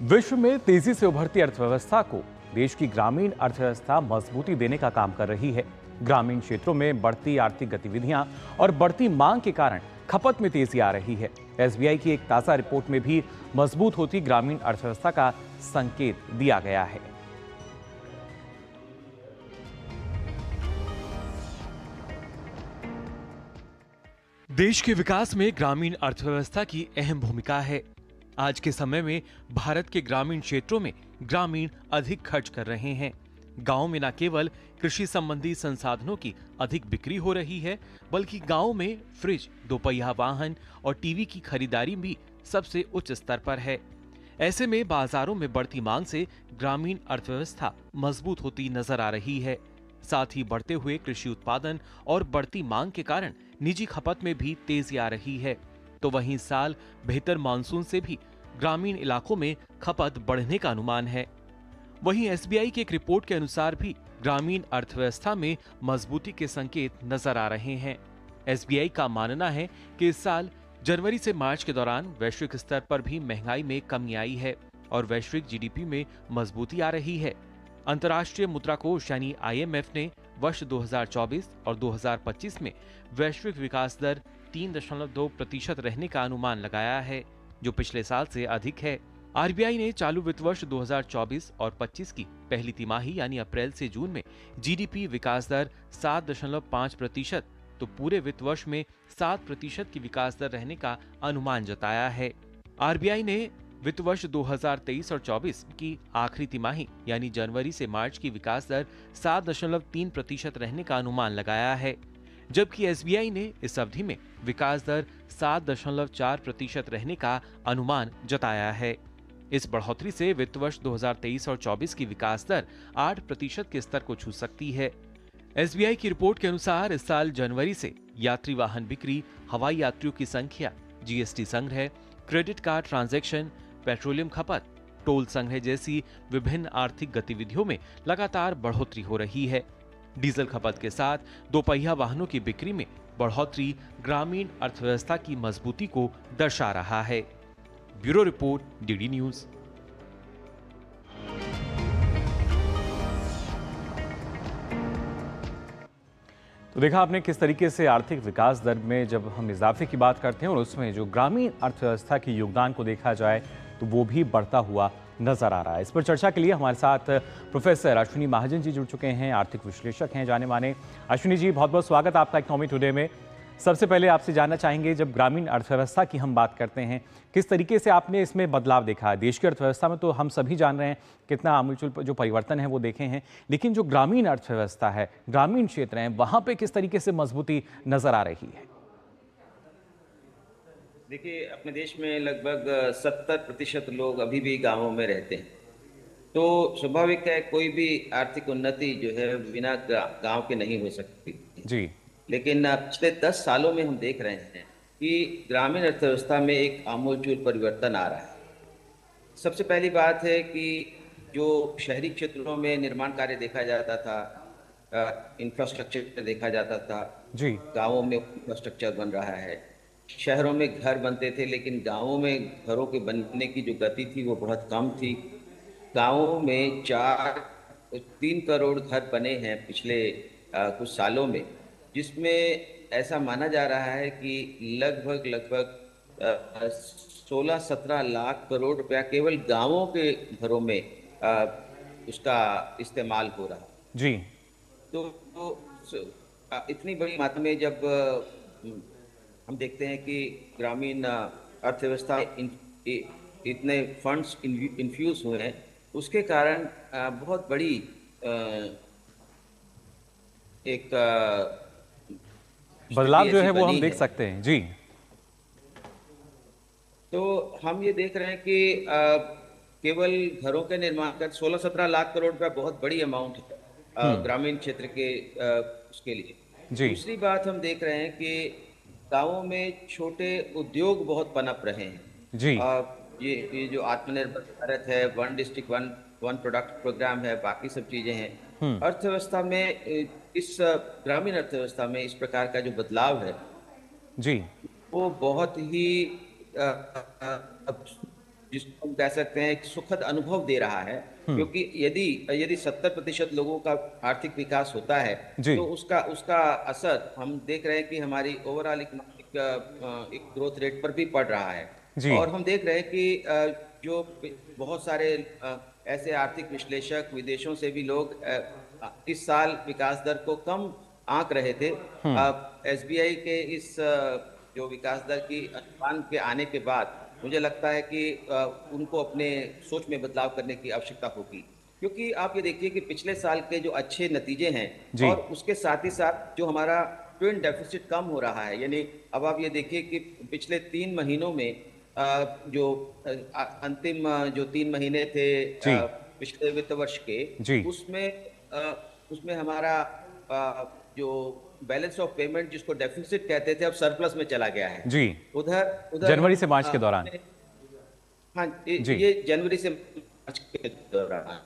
विश्व में तेजी से उभरती अर्थव्यवस्था को देश की ग्रामीण अर्थव्यवस्था मजबूती देने का काम कर रही है। ग्रामीण क्षेत्रों में बढ़ती आर्थिक गतिविधियां और बढ़ती मांग के कारण खपत में तेजी आ रही है। एसबीआई की एक ताजा रिपोर्ट में भी मजबूत होती ग्रामीण अर्थव्यवस्था का संकेत दिया गया है। देश के विकास में ग्रामीण अर्थव्यवस्था की अहम भूमिका है। आज के समय में भारत के ग्रामीण क्षेत्रों में ग्रामीण अधिक खर्च कर रहे हैं। गांव में न केवल कृषि संबंधी संसाधनों की अधिक बिक्री हो रही है, बल्कि गांव में फ्रिज, दोपहिया वाहन और टीवी की खरीदारी भी सबसे उच्च स्तर पर है। ऐसे में बाजारों में बढ़ती मांग से ग्रामीण अर्थव्यवस्था मजबूत होती नजर आ रही है। साथ ही बढ़ते हुए कृषि उत्पादन और बढ़ती मांग के कारण निजी खपत में भी तेजी आ रही है। तो वहीं इस साल बेहतर मानसून से भी ग्रामीण इलाकों में खपत बढ़ने का अनुमान है। वहीं एसबीआई की एक रिपोर्ट के अनुसार भी ग्रामीण अर्थव्यवस्था में मजबूती के संकेत नजर आ रहे हैं। एसबीआई का मानना है कि इस साल जनवरी से मार्च के दौरान वैश्विक स्तर पर भी महंगाई में कमी आई है और वैश्विक जीडीपी में मजबूती आ रही है। अंतर्राष्ट्रीय मुद्रा कोष यानी आईएमएफ ने वर्ष 2024 और 2025 में वैश्विक विकास दर 3.2% रहने का अनुमान लगाया है, जो पिछले साल से अधिक है। आरबीआई ने चालू वित्त वर्ष 2024 और 25 की पहली तिमाही यानी अप्रैल से जून में जीडीपी विकास दर 7.5%, तो पूरे वित्त वर्ष में 7% की विकास दर रहने का अनुमान जताया है। आरबीआई ने वित्त वर्ष 2023 और 24 की आखिरी तिमाही यानी जनवरी से मार्च की विकास दर 7.3% रहने का अनुमान लगाया है, जबकि एसबीआई ने इस अवधि में विकास दर 7.4% रहने का अनुमान जताया है। इस बढ़ोतरी से वित्त वर्ष 2023 और 24 की विकास दर 8% के स्तर को छू सकती है। एसबीआई की रिपोर्ट के अनुसार इस साल जनवरी से यात्री वाहन बिक्री, हवाई यात्रियों की संख्या, जीएसटी संग्रह, क्रेडिट कार्ड ट्रांजैक्शन, पेट्रोलियम खपत, टोल संग्रह जैसी विभिन्न आर्थिक गतिविधियों में लगातार बढ़ोतरी हो रही है। डीजल खपत के साथ दोपहिया वाहनों की बिक्री में बढ़ोतरी ग्रामीण अर्थव्यवस्था की मजबूती को दर्शा रहा है। Bureau report, DD news. तो देखा आपने किस तरीके से आर्थिक विकास दर में जब हम इजाफे की बात करते हैं और उसमें जो ग्रामीण अर्थव्यवस्था के योगदान को देखा जाए तो वो भी बढ़ता हुआ नजर आ रहा है। इस पर चर्चा के लिए हमारे साथ प्रोफेसर अश्विनी महाजन जी जुड़ चुके हैं, आर्थिक विश्लेषक हैं जाने माने। अश्विनी जी, बहुत बहुत स्वागत आपका इकोनॉमी टुडे में। सबसे पहले आपसे जानना चाहेंगे, जब ग्रामीण अर्थव्यवस्था की हम बात करते हैं, किस तरीके से आपने इसमें बदलाव देखा है? देश की अर्थव्यवस्था में तो हम सभी जान रहे हैं कितना आमूलचूल जो परिवर्तन है वो देखे हैं, लेकिन जो ग्रामीण अर्थव्यवस्था है, ग्रामीण क्षेत्र हैं, वहां पे किस तरीके से मजबूती नजर आ रही है? देखिए, अपने देश में लगभग 70% लोग अभी भी गांवों में रहते हैं। तो स्वाभाविक है, कोई भी आर्थिक उन्नति जो है बिना गांव के नहीं हो सकती। जी। लेकिन पिछले 10 सालों में हम देख रहे हैं कि ग्रामीण अर्थव्यवस्था में एक आमूलचूल परिवर्तन आ रहा है। सबसे पहली बात है कि जो शहरी क्षेत्रों में निर्माण कार्य देखा जाता था, इंफ्रास्ट्रक्चर देखा जाता था, जी। गांवों में इंफ्रास्ट्रक्चर बन रहा है। शहरों में घर बनते थे, लेकिन गांवों में घरों के बनने की जो गति थी वो बहुत कम थी। गांवों में 3 करोड़ घर बने हैं पिछले कुछ सालों में, जिसमें ऐसा माना जा रहा है कि लगभग 16-17 लाख करोड़ रुपया केवल गांवों के घरों में उसका इस्तेमाल हो रहा है। जी। इतनी बड़ी मात्रा में जब हम देखते हैं कि ग्रामीण अर्थव्यवस्था इतने फंड्स इन्फ्यूज हुए हैं, उसके कारण बहुत बड़ी एक बदलाव जो है वो हम देख सकते हैं। जी। तो हम ये देख रहे हैं कि केवल घरों के निर्माण का 16-17 लाख करोड़ रुपया बहुत बड़ी अमाउंट है ग्रामीण क्षेत्र के उसके लिए। जी। दूसरी बात हम देख रहे हैं कि गांवों में छोटे उद्योग बहुत पनप रहे हैं। जी। ये जो आत्मनिर्भर भारत है, one district one product programme है, बाकी सब चीजें हैं। अर्थव्यवस्था में इस ग्रामीण अर्थव्यवस्था में इस प्रकार का जो बदलाव है जी, वो बहुत ही जिसको हम कह सकते हैं एक सुखद अनुभव दे रहा है, क्योंकि यदि यदि 70% लोगों का आर्थिक विकास होता है जी। तो उसका उसका असर हम देख रहे हैं कि हमारी ओवरऑल इकोनॉमिक एक ग्रोथ रेट पर भी पड़ रहा है। जी। और हम देख रहे हैं कि जो बहुत सारे ऐसे आर्थिक विश्लेषक विदेशों से भी लोग इस साल विकास दर को कम आंक रहे थे। एसबीआई के इस जो विकास दर की अनुमान के आने के बाद मुझे लगता है कि उनको अपने सोच में बदलाव करने की आवश्यकता होगी, क्योंकि आप ये देखिए कि पिछले साल के जो अच्छे नतीजे हैं जी। और उसके साथ ही साथ जो हमारा ट्विन डेफिसिट कम हो रहा है, यानी अब आप ये देखिए कि पिछले 3 महीनों में जो अंतिम जो 3 महीने थे जी। पिछले वित्त वर्ष के, जी। उसमें उसमें हमारा जो बैलेंस ऑफ पेमेंट जिसको डेफिसिट कहते थे अब सरप्लस में चला गया है। जी। उधर उधर जनवरी से मार्च के दौरान। हाँ, जी। ये जनवरी से मार्च के दौरान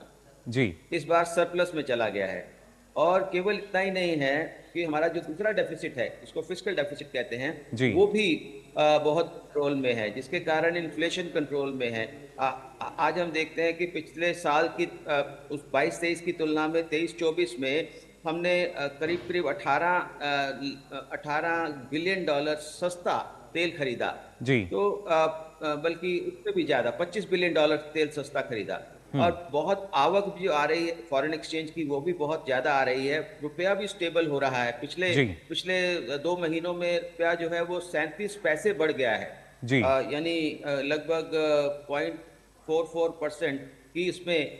जी। इस बार सरप्लस में चला गया है। और केवल इतना ही नहीं है कि हमारा जो दूसरा डेफिसिट है, इसको फिस्कल डेफिसिट कहते हैं, जी। वो भी बहुत कंट्रोल में है, जिसके कारण इन्फ्लेशन कंट्रोल में है। आज हम देखते हैं कि पिछले साल की उस 22-23 की तुलना में 23-24 में हमने करीब करीब 18 बिलियन डॉलर सस्ता तेल खरीदा। जी। तो बल्कि उससे भी ज्यादा 25 बिलियन डॉलर तेल सस्ता खरीदा। और बहुत आवक भी आ रही है फॉरेन एक्सचेंज की, वो भी बहुत ज्यादा आ रही है। रुपया भी स्टेबल हो रहा है। पिछले जी। पिछले 2 महीनों में रुपया जो है वो 37 पैसे बढ़ गया है। जी। यानी लगभग 0.44% की इसमें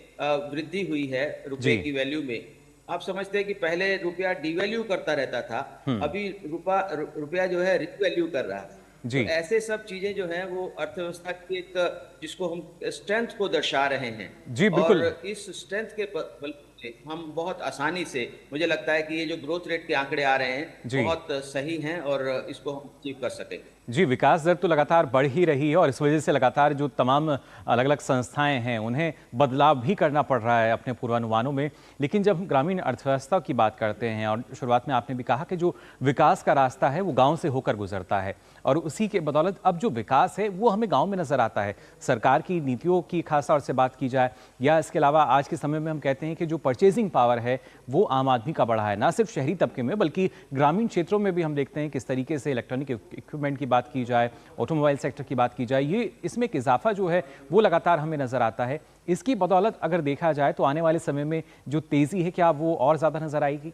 वृद्धि हुई है रुपए जी। की वैल्यू में। आप समझते हैं कि पहले रुपया डिवैल्यू करता रहता था, अभी रुपया जो है रिवैल्यू कर रहा है। तो जी। ऐसे सब चीजें जो हैं वो अर्थव्यवस्था की एक जिसको हम स्ट्रेंथ को दर्शा रहे हैं। जी, और बिल्कुल। इस स्ट्रेंथ के बल पे हम बहुत आसानी से, मुझे लगता है कि ये जो ग्रोथ रेट के आंकड़े आ रहे हैं जी। बहुत सही हैं और इसको हम अचीव कर सकेंगे। जी, विकास दर तो लगातार बढ़ ही रही है और इस वजह से लगातार जो तमाम अलग-अलग संस्थाएं हैं, उन्हें बदलाव भी करना पड़ रहा है अपने पूर्वानुमानों में। लेकिन जब हम ग्रामीण अर्थव्यवस्था की बात करते हैं और शुरुआत में आपने भी कहा कि जो विकास का रास्ता है, वो गाँव से होकर गुजरता है और उसी के बदौलत अब जो विकास है, वो हमें गाँव में नज़र आता है। सरकार की नीतियों की खास तौर से बात की जाए या इसके अलावा आज के समय में हम कहते हैं कि जो परचेजिंग पावर है, वो आम आदमी का बढ़ा है। ना सिर्फ शहरी तबके में, बल्कि ग्रामीण क्षेत्रों में भी हम देखते हैं किस तरीके से इलेक्ट्रॉनिक इक्विपमेंट की बात की जाए, ऑटोमोबाइल सेक्टर की बात की जाए, ये इसमें एक इजाफा जो है वो लगातार हमें नजर आता है। इसकी बदौलत अगर देखा जाए तो आने वाले समय में जो तेजी है, क्या वो और ज्यादा नजर आएगी?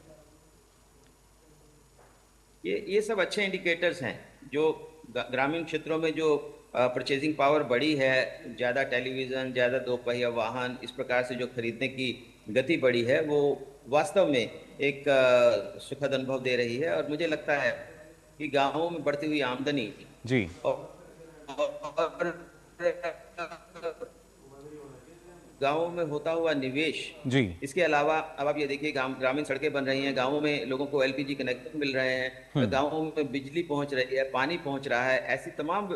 ये सब अच्छे इंडिकेटर्स हैं। जो ग्रामीण क्षेत्रों में जो परचेजिंग पावर बढ़ी है, ज़्यादा टेलीविज़न, ज़्यादा दोपहिया वाहन, इस प्रकार से जो खरीदने की गति बढ़ी है, वो वास्तव में एक सुखद अनुभव दे रही है। और मुझे लगता है कि गांवों में बढ़ती हुई आमदनी जी। और गांवों में होता हुआ निवेश, जी। इसके अलावा अब आप ये देखिए ग्रामीण सड़कें बन रही हैं, गांवों में लोगों को एलपीजी कनेक्शन मिल रहे हैं, गांवों में बिजली पहुंच रही है, पानी पहुंच रहा है। ऐसी तमाम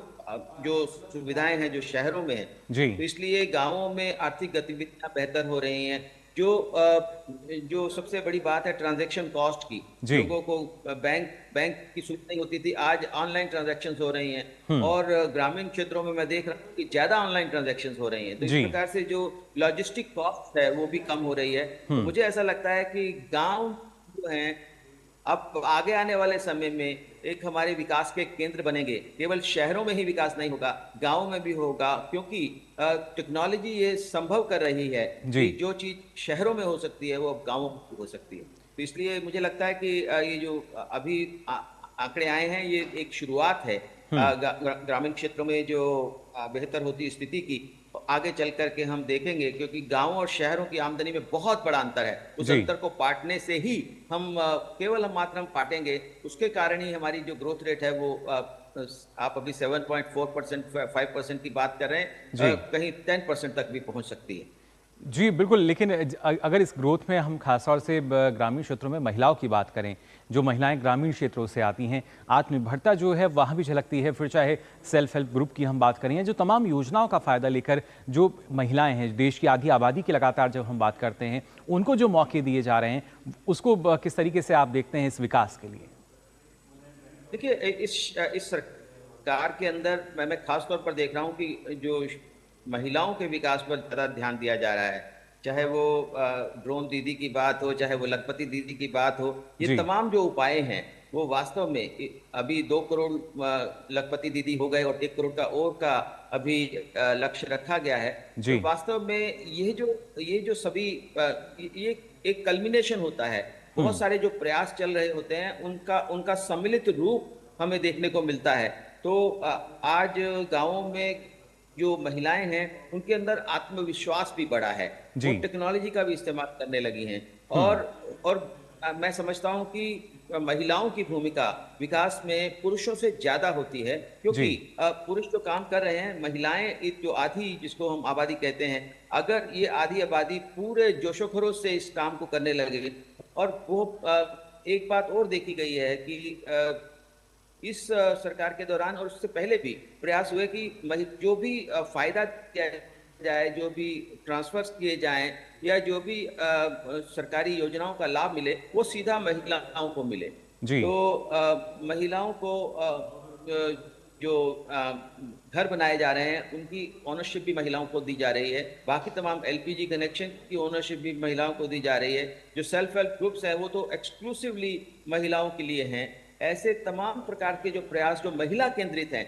जो सुविधाएं हैं जो शहरों में हैं, जी। तो इसलिए गांवों में आर्थिक गतिविधियां बेहतर हो रही हैं। जो सबसे बड़ी बात है ट्रांजैक्शन कॉस्ट की, जी। लोगों को बैंक की सुविधा नहीं होती थी, आज ऑनलाइन ट्रांजैक्शंस हो रही हैं। और ग्रामीण क्षेत्रों में मैं देख रहा हूँ कि ज्यादा ऑनलाइन ट्रांजैक्शंस हो रही हैं। तो इस जी। प्रकार से जो लॉजिस्टिक कॉस्ट है वो भी कम हो रही है। तो मुझे ऐसा लगता है कि गांव जो हैं अब आगे आने वाले समय में एक हमारे विकास के केंद्र बनेंगे। केवल शहरों में ही विकास नहीं होगा, गांव में भी होगा, क्योंकि टेक्नोलॉजी ये संभव कर रही है कि जो चीज शहरों में हो सकती है वो अब गांवों में हो सकती है। तो इसलिए मुझे लगता है कि ये जो अभी आंकड़े आए हैं ये एक शुरुआत है ग्रामीण क्षेत्रों में जो बेहतर होती स्थिति की। आगे चल करके हम देखेंगे, क्योंकि गांवों और शहरों की आमदनी में बहुत बड़ा अंतर है। उस अंतर को पाटने से ही हम केवल हम मात्र हम पाटेंगे, उसके कारण ही हमारी जो ग्रोथ रेट है वो आप अभी 7.4% 5% की बात कर रहे हैं, कहीं 10% तक भी पहुंच सकती है। जी बिल्कुल। लेकिन अगर इस ग्रोथ में हम खास तौर से ग्रामीण क्षेत्रों में महिलाओं की बात करें, जो महिलाएं ग्रामीण क्षेत्रों से आती हैं, आत्मनिर्भरता जो है वहाँ भी झलकती है। फिर चाहे सेल्फ हेल्प ग्रुप की हम बात करें या जो तमाम योजनाओं का फ़ायदा लेकर जो महिलाएं हैं, देश की आधी आबादी की लगातार जब हम बात करते हैं, उनको जो मौके दिए जा रहे हैं, उसको किस तरीके से आप देखते हैं इस विकास के लिए? देखिए, इस सरकार के अंदर मैं खास तौर पर देख रहा हूँ कि जो महिलाओं के विकास पर ज़्यादा ध्यान दिया जा रहा है। चाहे वो ड्रोन दीदी की बात हो, चाहे वो लखपति दीदी की बात हो, ये जी। तमाम जो उपाय हैं वो वास्तव में अभी 2 करोड़ लखपति दीदी हो गए और 1 करोड़ का और का अभी लक्ष्य रखा गया है। तो जी। वास्तव में ये जो सभी ये एक कल्मिनेशन होता है। बहुत सारे जो प्रयास चल रहे होते हैं उनका उनका सम्मिलित रूप हमें देखने को मिलता है। तो आज गांवों में जो महिलाएं हैं उनके अंदर आत्मविश्वास भी बढ़ा है। वो जी। टेक्नोलॉजी का भी इस्तेमाल करने लगी हैं। हुँ। और मैं समझता हूं कि महिलाओं की भूमिका विकास में पुरुषों से ज्यादा होती है, क्योंकि जी। पुरुष जो काम कर रहे हैं, महिलाएं एक जो आधी जिसको हम आबादी कहते हैं, अगर ये आधी आबादी पूरे जोशो खरोश से इस काम को करने लगे। और वो एक बात और देखी गई है कि इस सरकार के दौरान और उससे पहले भी प्रयास हुए कि जो भी फायदा दिया जाए, जो भी ट्रांसफर्स किए जाएं या जो भी सरकारी योजनाओं का लाभ मिले वो सीधा महिलाओं को मिले। जी। तो महिलाओं को जो घर बनाए जा रहे हैं उनकी ओनरशिप भी महिलाओं को दी जा रही है। बाकी तमाम एलपीजी कनेक्शन की ओनरशिप भी महिलाओं को दी जा रही है। जो सेल्फ हेल्प ग्रुप्स हैं वो तो एक्सक्लूसिवली महिलाओं के लिए हैं। ऐसे तमाम प्रकार के जो प्रयास जो महिला केंद्रित हैं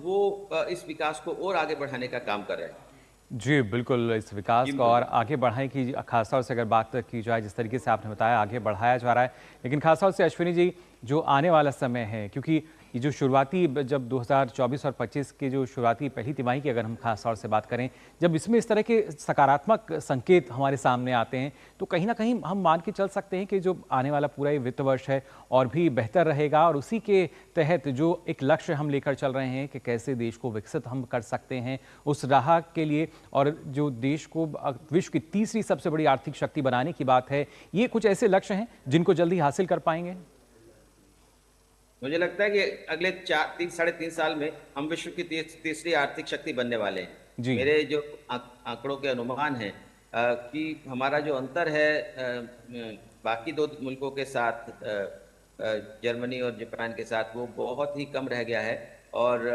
वो इस विकास को और आगे बढ़ाने का काम कर रहे हैं। जी, बिल्कुल, इस विकास जी को और आगे बढ़ाने की खास तौर से अगर बात की जाए, जिस तरीके से आपने बताया आगे बढ़ाया जा रहा है। लेकिन खास तौर से अश्विनी जी, जो आने वाला समय है, क्योंकि ये जो शुरुआती जब 2024 और 25 की जो शुरुआती पहली तिमाही की अगर हम खास तौर से बात करें, जब इसमें इस तरह के सकारात्मक संकेत हमारे सामने आते हैं, तो कहीं न कहीं हम मान के चल सकते हैं कि जो आने वाला पूरा ये वित्त वर्ष है और भी बेहतर रहेगा और उसी के तहत जो एक लक्ष्य हम लेकर चल रहे हैं कि कैसे देश को विकसित हम कर सकते हैं, उस राह के लिए और जो देश को विश्व की तीसरी सबसे बड़ी आर्थिक शक्ति बनाने की बात है, ये कुछ ऐसे लक्ष्य हैं जिनको जल्दी हासिल कर पाएंगे? मुझे लगता है कि अगले 3 साढ़े 3 साल में हम विश्व की तीसरी आर्थिक शक्ति बनने वाले हैं। जी। मेरे जो आंकड़ों के अनुमान हैं कि हमारा जो अंतर है बाकी 2 मुल्कों के साथ, जर्मनी और जापान के साथ, वो बहुत ही कम रह गया है। और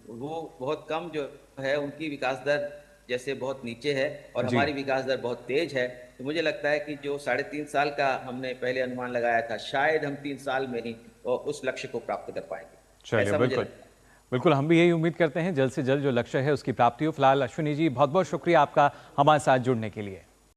वो बहुत कम जो है उनकी विकास दर जैसे बहुत नीचे है और जी। हमारी विकास दर बहुत तेज है। तो मुझे लगता है कि जो 3.5 साल का हमने पहले अनुमान लगाया था, शायद हम 3 साल में ही उस लक्ष्य को प्राप्त कर पाएंगे, चलिए, ऐसा मुझे बिल्कुल। लगता है। बिल्कुल, हम भी यही उम्मीद करते हैं जल्द से जल्द जो लक्ष्य है उसकी प्राप्ति हो। फिलहाल अश्विनी जी, बहुत-बहुत शुक्रिया आपका हमारे साथ जुड़ने के लिए।